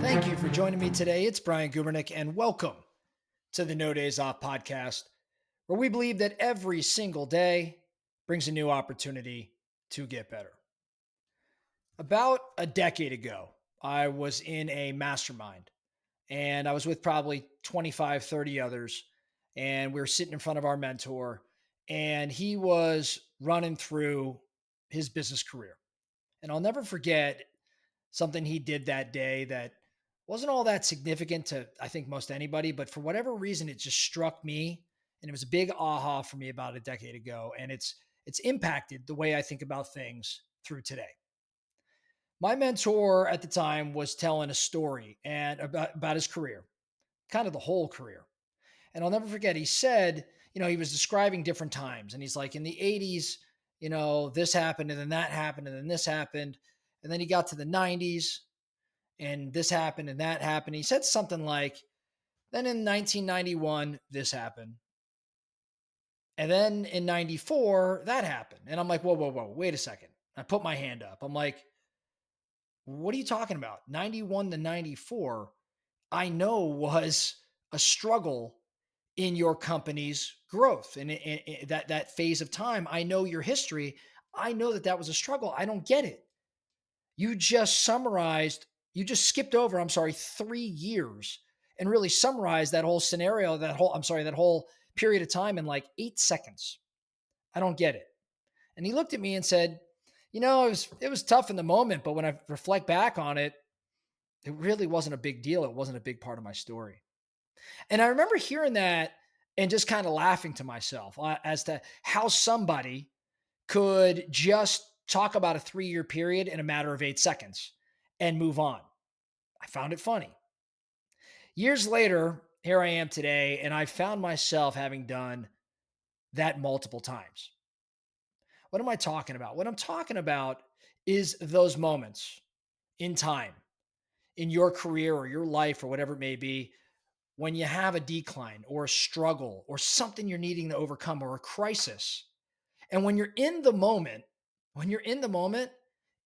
Thank you for joining me today. It's Brian Gubernick, and welcome to the No Days Off podcast, where we believe that every single day brings a new opportunity to get better. About a decade ago, I was in a mastermind, and I was with probably 25, 30 others, and we were sitting in front of our mentor, and he was running through his business career. And I'll never forget something he did that day that wasn't all that significant to, I think, most anybody, but for whatever reason, it just struck me. And it was a big aha for me about a decade ago. And it's impacted the way I think about things through today. My mentor at the time was telling a story and about his career, kind of the whole career. And I'll never forget, he said, he was describing different times. And he's like, in the 80s, this happened, and then that happened, and then this happened. And then he got to the 90s, and this happened and that happened. He said something like, then in 1991, this happened. And then in 94, that happened. And I'm like, whoa, whoa, whoa, wait a second. I put my hand up. I'm like, what are you talking about? 91 to 94, I know was a struggle in your company's growth and that phase of time. I know your history. I know that was a struggle. I don't get it. You just summarized, you just skipped over, I'm sorry, 3 years and really summarized that whole scenario, that whole period of time in like 8 seconds. I don't get it. And he looked at me and said, it was tough in the moment, but when I reflect back on it, it really wasn't a big deal. It wasn't a big part of my story. And I remember hearing that and just kind of laughing to myself as to how somebody could just talk about a 3-year period in a matter of 8 seconds and move on. I found it funny. Years later, here I am today, and I found myself having done that multiple times. What am I talking about? What I'm talking about is those moments in time, in your career or your life or whatever it may be, when you have a decline or a struggle or something you're needing to overcome or a crisis. And when you're in the moment,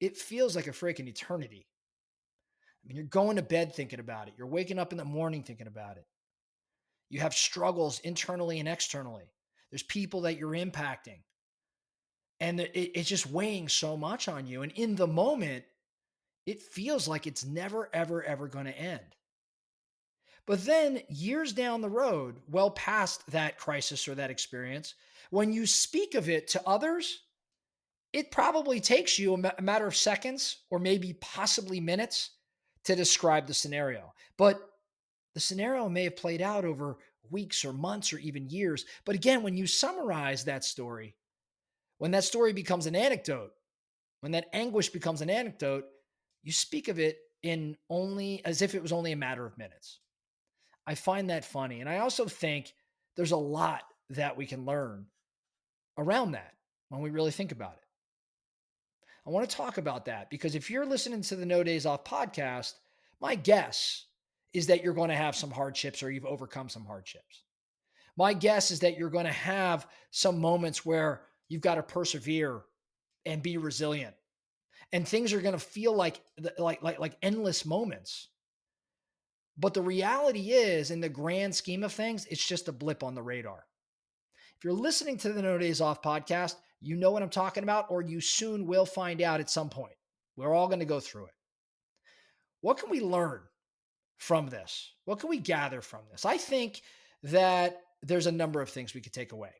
it feels like a freaking eternity. I mean, you're going to bed thinking about it. You're waking up in the morning thinking about it. You have struggles internally and externally. There's people that you're impacting, and it's just weighing so much on you. And in the moment, it feels like it's never, ever, ever going to end. But then years down the road, well past that crisis or that experience, when you speak of it to others, it probably takes you a matter of seconds or maybe possibly minutes to describe the scenario. But the scenario may have played out over weeks or months or even years. But again, when you summarize that story, when that story becomes an anecdote, when that anguish becomes an anecdote, you speak of it in only as if it was only a matter of minutes. I find that funny. And I also think there's a lot that we can learn around that when we really think about it. I want to talk about that because if you're listening to the No Days Off podcast, my guess is that you're going to have some hardships or you've overcome some hardships. My guess is that you're going to have some moments where you've got to persevere and be resilient. And things are going to feel like endless moments. But the reality is, in the grand scheme of things, it's just a blip on the radar. If you're listening to the No Days Off podcast, you know what I'm talking about, or you soon will find out at some point. We're all going to go through it. What can we learn from this? What can we gather from this? I think that there's a number of things we could take away.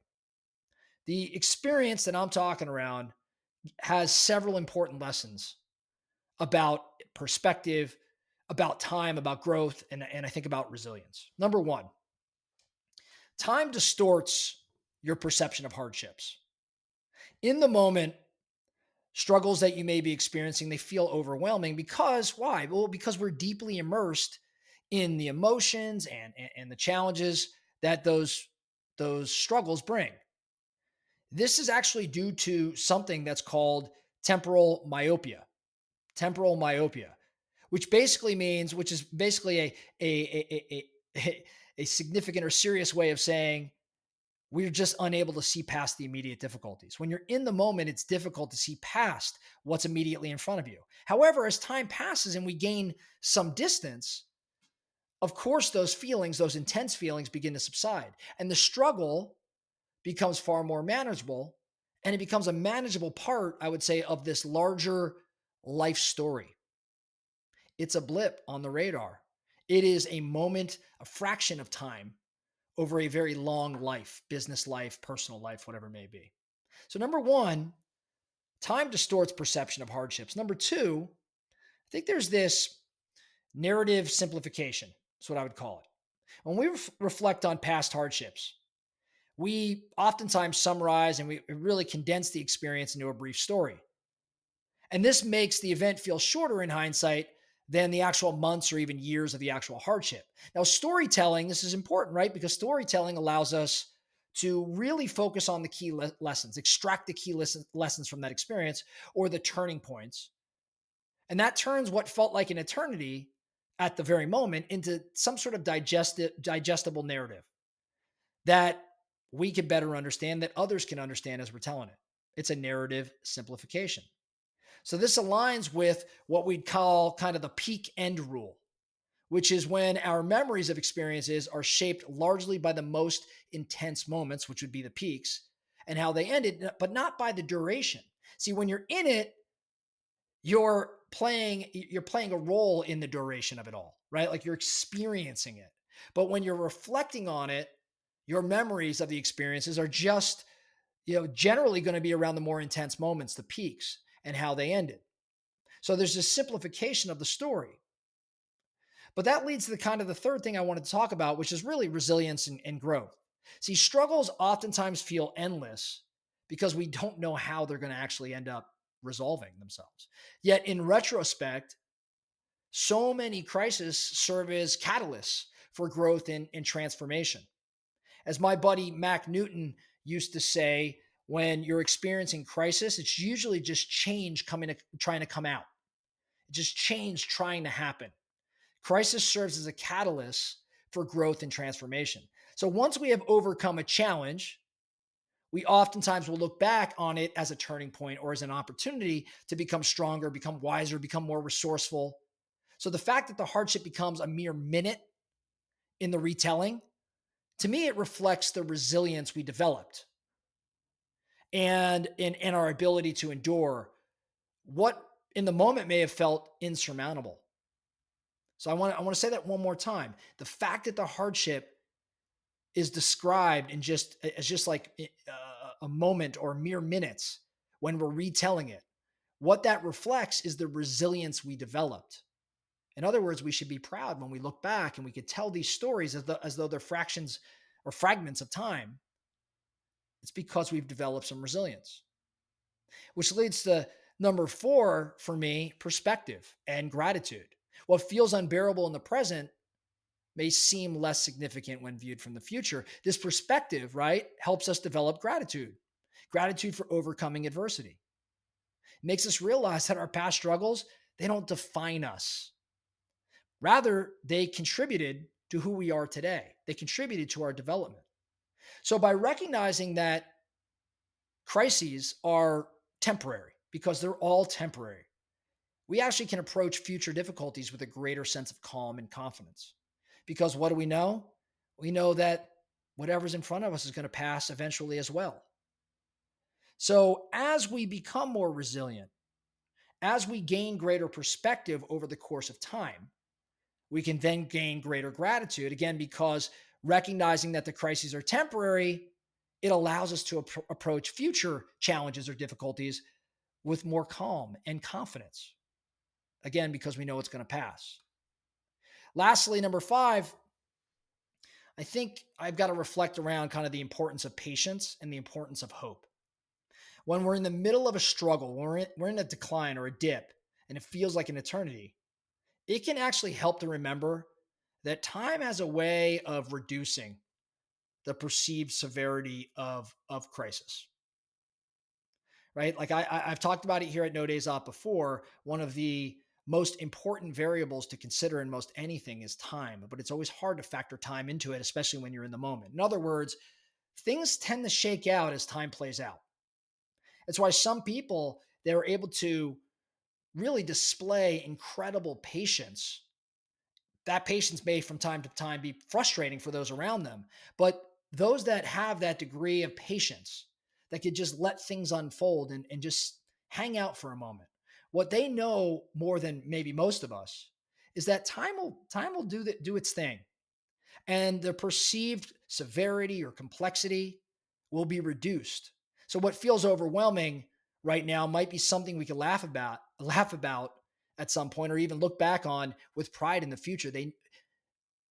The experience that I'm talking around has several important lessons about perspective, about time, about growth, and I think about resilience. Number one, time distorts your perception of hardships. In the moment, struggles that you may be experiencing, they feel overwhelming because why? Well, because we're deeply immersed in the emotions and the challenges that those struggles bring. This is actually due to something that's called temporal myopia. Temporal myopia, which is basically a significant or serious way of saying We're just unable to see past the immediate difficulties. When you're in the moment, it's difficult to see past what's immediately in front of you. However, as time passes and we gain some distance, of course, those feelings, those intense feelings begin to subside. And the struggle becomes far more manageable. And it becomes a manageable part, I would say, of this larger life story. It's a blip on the radar. It is a moment, a fraction of time over a very long life, business life, personal life, whatever it may be. So, number one, time distorts perception of hardships. Number two, I think there's this narrative simplification. That's what I would call it. When we reflect on past hardships, we oftentimes summarize and we really condense the experience into a brief story. And this makes the event feel shorter in hindsight than the actual months or even years of the actual hardship. Now, storytelling, this is important, right? Because storytelling allows us to really focus on the key lessons, extract the key lessons from that experience or the turning points. And that turns what felt like an eternity at the very moment into some sort of digestible narrative that we can better understand, that others can understand as we're telling it. It's a narrative simplification. So this aligns with what we'd call kind of the peak end rule, which is when our memories of experiences are shaped largely by the most intense moments, which would be the peaks, and how they ended, but not by the duration. See, when you're in it, you're playing a role in the duration of it all, right? Like you're experiencing it. But when you're reflecting on it, your memories of the experiences are just, generally going to be around the more intense moments, the peaks, and how they ended. So there's this simplification of the story. But that leads to the kind of the third thing I wanted to talk about, which is really resilience and growth. See, struggles oftentimes feel endless because we don't know how they're going to actually end up resolving themselves. Yet in retrospect, so many crises serve as catalysts for growth and transformation. As my buddy Mac Newton used to say, when you're experiencing crisis, it's usually just change trying to come out. Just change trying to happen. Crisis serves as a catalyst for growth and transformation. So once we have overcome a challenge, we oftentimes will look back on it as a turning point or as an opportunity to become stronger, become wiser, become more resourceful. So the fact that the hardship becomes a mere minute in the retelling, to me, it reflects the resilience we developed and in our ability to endure what in the moment may have felt insurmountable. So I want to say that one more time. The fact that the hardship is described in just like a moment or mere minutes when we're retelling it, what that reflects is the resilience we developed. In other words, we should be proud when we look back and we could tell these stories as though they're fractions or fragments of time. It's because we've developed some resilience, which leads to number four for me, perspective and gratitude. What feels unbearable in the present may seem less significant when viewed from the future. This perspective, right, helps us develop gratitude for overcoming adversity. It makes us realize that our past struggles, they don't define us. Rather, they contributed to who we are today. They contributed to our development. So by recognizing that crises are temporary, because they're all temporary, we actually can approach future difficulties with a greater sense of calm and confidence. Because what do we know? We know that whatever's in front of us is going to pass eventually as well. So as we become more resilient, as we gain greater perspective over the course of time, we can then gain greater gratitude, again, because recognizing that the crises are temporary, it allows us to approach future challenges or difficulties with more calm and confidence. Again, because we know it's going to pass. Lastly, number five, I think I've got to reflect around kind of the importance of patience and the importance of hope. When we're in the middle of a struggle, when we're in a decline or a dip, and it feels like an eternity, it can actually help to remember that time has a way of reducing the perceived severity of crisis, right? Like I've talked about it here at No Days Off before. One of the most important variables to consider in most anything is time, but it's always hard to factor time into it, especially when you're in the moment. In other words, things tend to shake out as time plays out. That's why some people, they're able to really display incredible patience. That patience may from time to time be frustrating for those around them, but those that have that degree of patience, that could just let things unfold and just hang out for a moment, what they know more than maybe most of us is that time will do its thing, and the perceived severity or complexity will be reduced. So what feels overwhelming right now might be something we could laugh about at some point, or even look back on with pride in the future.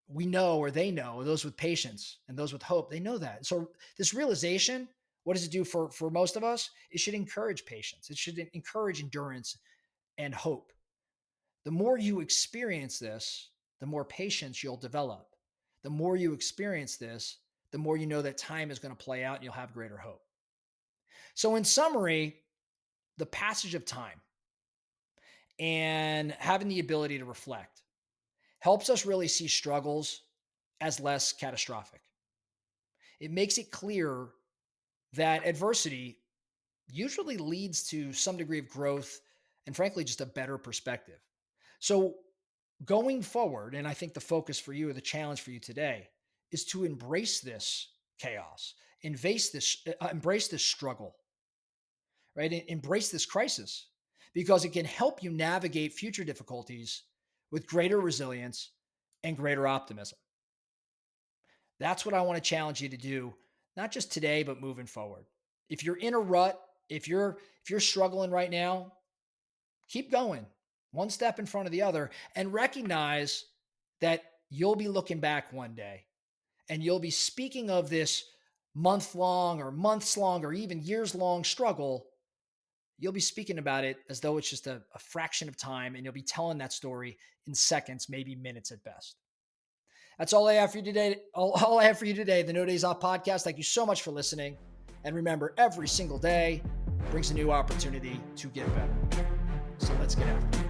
We know, or they know, those with patience and those with hope, they know that. So this realization, what does it do for most of us? It should encourage patience. It should encourage endurance and hope. The more you experience this, the more patience you'll develop. The more you experience this, the more you know that time is going to play out and you'll have greater hope. So, in summary, the passage of time and having the ability to reflect helps us really see struggles as less catastrophic. It makes it clear that adversity usually leads to some degree of growth and, frankly, just a better perspective. So, going forward, and I think the focus for you, or the challenge for you today, is to embrace this chaos, embrace this struggle, right? Embrace this crisis, because it can help you navigate future difficulties with greater resilience and greater optimism. That's what I want to challenge you to do, not just today, but moving forward. If you're in a rut, if you're struggling right now, keep going, one step in front of the other, and recognize that you'll be looking back one day and you'll be speaking of this month long or months long or even years long struggle. You'll be speaking about it as though it's just a fraction of time, and you'll be telling that story in seconds, maybe minutes at best. That's all I have for you today. All I have for you today, the No Days Off podcast. Thank you so much for listening. And remember, every single day brings a new opportunity to get better. So let's get after it.